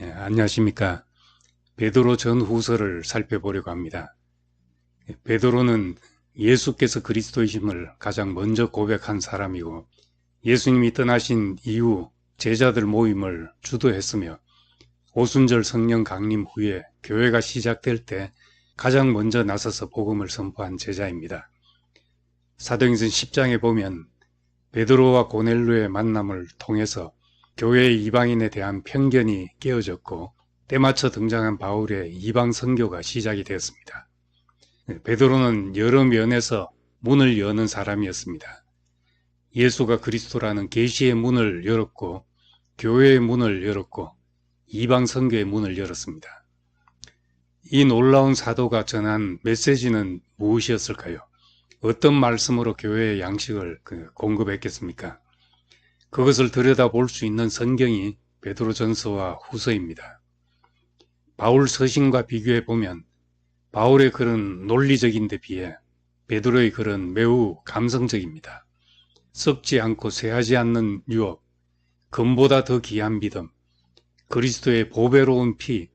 안녕하십니까. 베드로 전후서를 살펴보려고 합니다. 베드로는 예수께서 그리스도이심을 가장 먼저 고백한 사람이고 예수님이 떠나신 이후 제자들 모임을 주도했으며 오순절 성령 강림 후에 교회가 시작될 때 가장 먼저 나서서 복음을 선포한 제자입니다. 사도행전 10장에 보면 베드로와 고넬료의 만남을 통해서 교회의 이방인에 대한 편견이 깨어졌고 때맞춰 등장한 바울의 이방 선교가 시작이 되었습니다. 베드로는 여러 면에서 문을 여는 사람이었습니다. 예수가 그리스도라는 계시의 문을 열었고 교회의 문을 열었고 이방 선교의 문을 열었습니다. 이 놀라운 사도가 전한 메시지는 무엇이었을까요? 어떤 말씀으로 교회의 양식을 공급했겠습니까? 그것을 들여다볼 수 있는 성경이 베드로전서와 후서입니다. 바울 서신과 비교해 보면 바울의 글은 논리적인 데 비해 베드로의 글은 매우 감성적입니다. 썩지 않고 쇠하지 않는 유업, 금보다 더 귀한 믿음, 그리스도의 보배로운 피,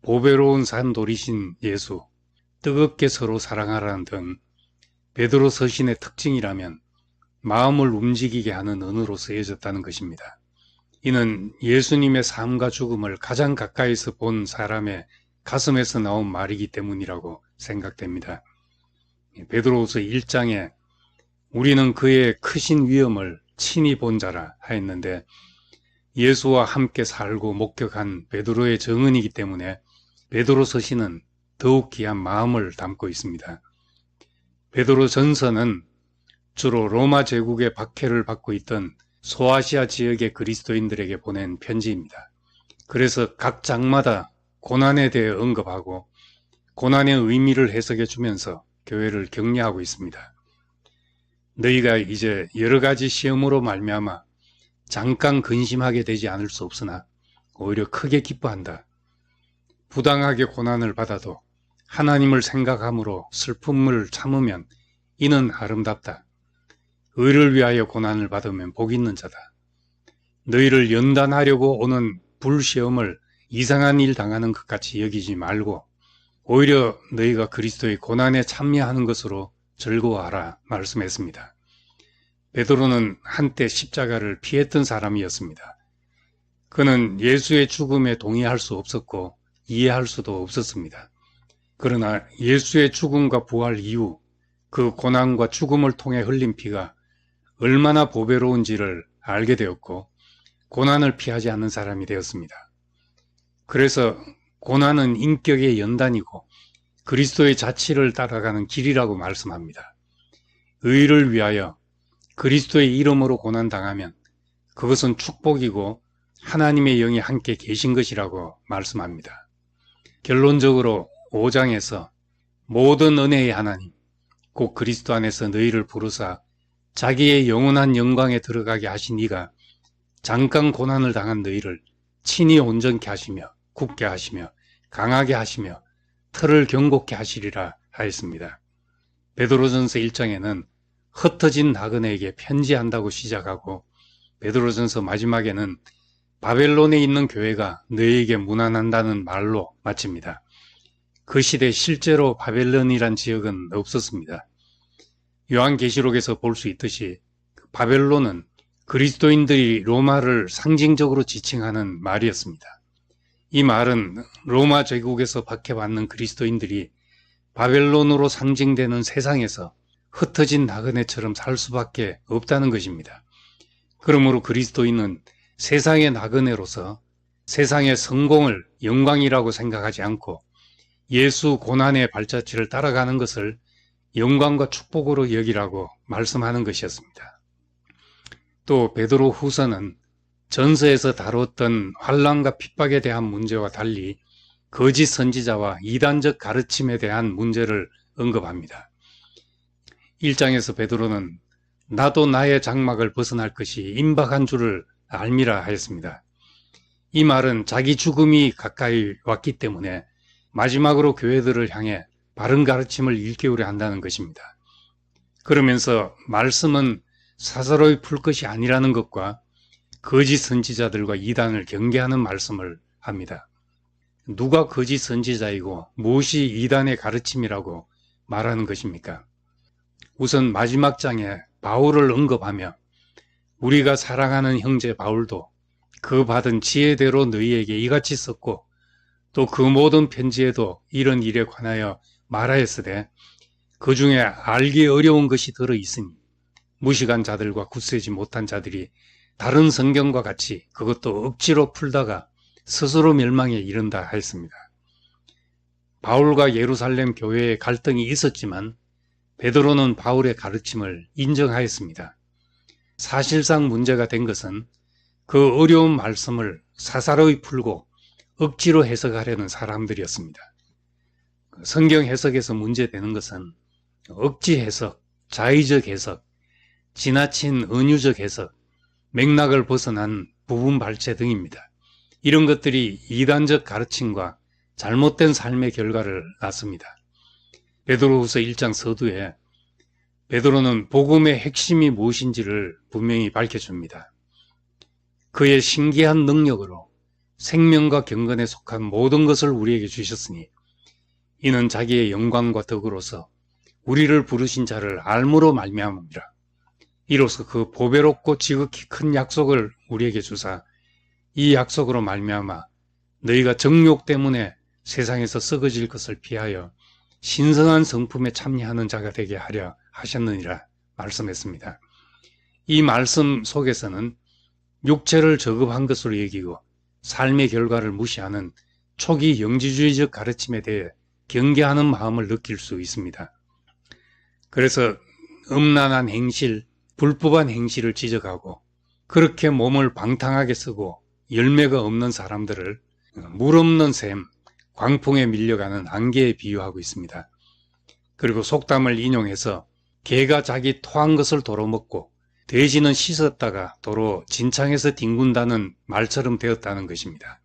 보배로운 산돌이신 예수, 뜨겁게 서로 사랑하라는 등 베드로 서신의 특징이라면 마음을 움직이게 하는 언어로 쓰여졌다는 것입니다. 이는 예수님의 삶과 죽음을 가장 가까이서 본 사람의 가슴에서 나온 말이기 때문이라고 생각됩니다. 베드로후서 1장에 우리는 그의 크신 위엄을 친히 본 자라 하였는데 예수와 함께 살고 목격한 베드로의 증언이기 때문에 베드로 서신은 더욱 귀한 마음을 담고 있습니다. 베드로 전서는 주로 로마 제국의 박해를 받고 있던 소아시아 지역의 그리스도인들에게 보낸 편지입니다. 그래서 각 장마다 고난에 대해 언급하고 고난의 의미를 해석해 주면서 교회를 격려하고 있습니다. 너희가 이제 여러 가지 시험으로 말미암아 잠깐 근심하게 되지 않을 수 없으나 오히려 크게 기뻐한다. 부당하게 고난을 받아도 하나님을 생각함으로 슬픔을 참으면 이는 아름답다. 의를 위하여 고난을 받으면 복 있는 자다. 너희를 연단하려고 오는 불시험을 이상한 일 당하는 것 같이 여기지 말고 오히려 너희가 그리스도의 고난에 참여하는 것으로 즐거워하라 말씀했습니다. 베드로는 한때 십자가를 피했던 사람이었습니다. 그는 예수의 죽음에 동의할 수 없었고 이해할 수도 없었습니다. 그러나 예수의 죽음과 부활 이후 그 고난과 죽음을 통해 흘린 피가 얼마나 보배로운지를 알게 되었고 고난을 피하지 않는 사람이 되었습니다. 그래서 고난은 인격의 연단이고 그리스도의 자치를 따라가는 길이라고 말씀합니다. 의를 위하여 그리스도의 이름으로 고난당하면 그것은 축복이고 하나님의 영이 함께 계신 것이라고 말씀합니다. 결론적으로 5장에서 모든 은혜의 하나님 곧 그리스도 안에서 너희를 부르사 자기의 영원한 영광에 들어가게 하신 이가 잠깐 고난을 당한 너희를 친히 온전케 하시며 굳게 하시며 강하게 하시며 털을 견고케 하시리라 하였습니다. 베드로전서 1장에는 흩어진 나그네에게 편지한다고 시작하고 베드로전서 마지막에는 바벨론에 있는 교회가 너희에게 문안한다는 말로 마칩니다. 그 시대 실제로 바벨론이란 지역은 없었습니다. 요한계시록에서 볼 수 있듯이 바벨론은 그리스도인들이 로마를 상징적으로 지칭하는 말이었습니다. 이 말은 로마 제국에서 박해받는 그리스도인들이 바벨론으로 상징되는 세상에서 흩어진 나그네처럼 살 수밖에 없다는 것입니다. 그러므로 그리스도인은 세상의 나그네로서 세상의 성공을 영광이라고 생각하지 않고 예수 고난의 발자취를 따라가는 것을 영광과 축복으로 여기라고 말씀하는 것이었습니다. 또 베드로 후서는 전서에서 다뤘던 환난과 핍박에 대한 문제와 달리 거짓 선지자와 이단적 가르침에 대한 문제를 언급합니다. 1장에서 베드로는 나도 나의 장막을 벗어날 것이 임박한 줄을 알미라 하였습니다. 이 말은 자기 죽음이 가까이 왔기 때문에 마지막으로 교회들을 향해 바른 가르침을 일깨우려 한다는 것입니다. 그러면서 말씀은 사사로이 풀 것이 아니라는 것과 거짓 선지자들과 이단을 경계하는 말씀을 합니다. 누가 거짓 선지자이고 무엇이 이단의 가르침이라고 말하는 것입니까? 우선 마지막 장에 바울을 언급하며 우리가 사랑하는 형제 바울도 그 받은 지혜대로 너희에게 이같이 썼고 또 그 모든 편지에도 이런 일에 관하여 말하였으되 그 중에 알기 어려운 것이 들어 있으니 무식한 자들과 굳세지 못한 자들이 다른 성경과 같이 그것도 억지로 풀다가 스스로 멸망에 이른다 하였습니다. 바울과 예루살렘 교회에 갈등이 있었지만 베드로는 바울의 가르침을 인정하였습니다. 사실상 문제가 된 것은 그 어려운 말씀을 사사로이 풀고 억지로 해석하려는 사람들이었습니다. 성경 해석에서 문제되는 것은 억지 해석, 자의적 해석, 지나친 은유적 해석, 맥락을 벗어난 부분 발췌 등입니다. 이런 것들이 이단적 가르침과 잘못된 삶의 결과를 낳습니다. 베드로후서 1장 서두에 베드로는 복음의 핵심이 무엇인지를 분명히 밝혀줍니다. 그의 신기한 능력으로 생명과 경건에 속한 모든 것을 우리에게 주셨으니 이는 자기의 영광과 덕으로서 우리를 부르신 자를 알므로 말미암음이라. 이로써 그 보배롭고 지극히 큰 약속을 우리에게 주사 이 약속으로 말미암아 너희가 정욕 때문에 세상에서 썩어질 것을 피하여 신성한 성품에 참여하는 자가 되게 하려 하셨느니라 말씀했습니다. 이 말씀 속에서는 육체를 저급한 것으로 여기고 삶의 결과를 무시하는 초기 영지주의적 가르침에 대해 경계하는 마음을 느낄 수 있습니다. 그래서 음란한 행실, 불법한 행실을 지적하고 그렇게 몸을 방탕하게 쓰고 열매가 없는 사람들을 물 없는 샘, 광풍에 밀려가는 안개에 비유하고 있습니다. 그리고 속담을 인용해서 개가 자기 토한 것을 도로 먹고 돼지는 씻었다가 도로 진창에서 뒹군다는 말처럼 되었다는 것입니다.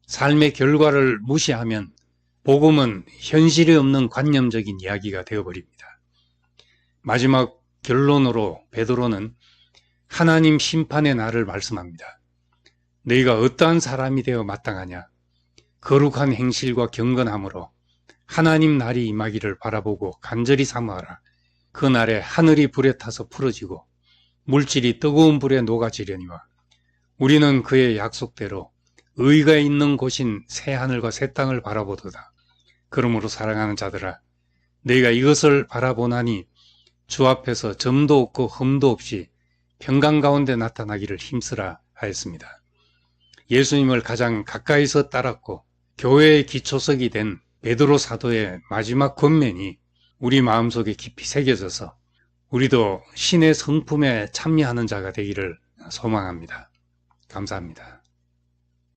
삶의 결과를 무시하면 복음은 현실이 없는 관념적인 이야기가 되어버립니다. 마지막 결론으로 베드로는 하나님 심판의 날을 말씀합니다. 너희가 어떠한 사람이 되어 마땅하냐? 거룩한 행실과 경건함으로 하나님 날이 임하기를 바라보고 간절히 사모하라. 그 날에 하늘이 불에 타서 풀어지고 물질이 뜨거운 불에 녹아지려니와 우리는 그의 약속대로 의가 있는 곳인 새 하늘과 새 땅을 바라보도다. 그러므로 사랑하는 자들아, 너희가 이것을 바라보나니 주 앞에서 점도 없고 흠도 없이 평강 가운데 나타나기를 힘쓰라 하였습니다. 예수님을 가장 가까이서 따랐고 교회의 기초석이 된 베드로 사도의 마지막 권면이 우리 마음속에 깊이 새겨져서 우리도 신의 성품에 참여하는 자가 되기를 소망합니다. 감사합니다.